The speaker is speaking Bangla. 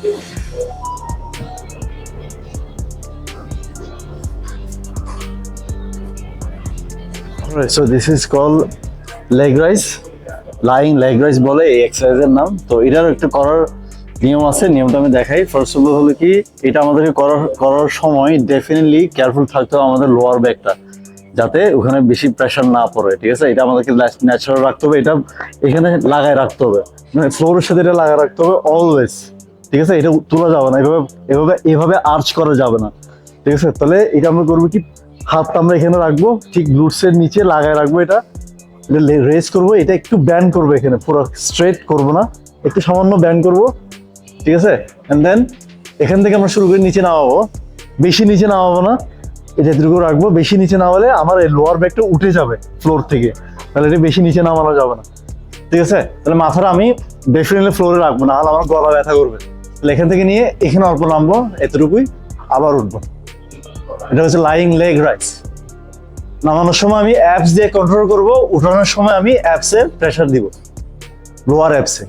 Alright, so this is called leg rise, lying leg rise বলে এই এক্সারসাইজের নাম। তো এটার একটা করার নিয়ম আছে, নিয়মটা আমি দেখাই। ফার্স্ট অফ অল হলো কি, এটা আমাদেরকে করার সময় ডেফিনেটলি কেয়ারফুল থাকতে হবে আমাদের লোয়ার ব্যাকটা, যাতে ওখানে বেশি প্রেশার না পড়ে, ঠিক আছে? এটা আমাদেরকে ন্যাচারাল রাখতে হবে, এটা এখানে লাগায় রাখতে হবে, মানে ফ্লোরের সাথে এটা লাগায় রাখতে হবে অলওয়েজ, ঠিক আছে? এটা তোলা যাবে না, এভাবে আর্চ করা যাবে না, ঠিক আছে? তাহলে এটা আমরা করবো কি, হাতটা আমরা এখানে রাখবো, ঠিক গ্লুটসের নিচে লাগায় রাখবো, এটা রেস করবো, এটা একটু ব্যান্ড করবো, এখানে পুরো স্ট্রেট করবো না, একটু সামান্য ব্যান্ড করবো, ঠিক আছে? এন্ড দেন এখান থেকে আমরা শুরু করে নিচে নামাবো, বেশি নিচে নামাবো না, এটা এতটুকু রাখবো। বেশি নিচে নামালে আমার এই লোয়ার ব্যাকটা উঠে যাবে ফ্লোর থেকে, তাহলে এটা বেশি নিচে নামানো যাবে না, ঠিক আছে? তাহলে মাথাটা আমি ডেফিনেটলি ফ্লোরে রাখবো, না হলে আমার গলা ব্যথা করবে। তাহলে এখান থেকে নিয়ে এখানে অল্প নামবো, এতটুকুই, আবার উঠবো। এটা হচ্ছে লাইং লেগ রাইজ। নামানোর সময় আমি অ্যাপস দিয়ে কন্ট্রোল করবো, উঠানোর সময় আমি অ্যাপসে প্রেশার দিব, লোয়ার অ্যাপসে।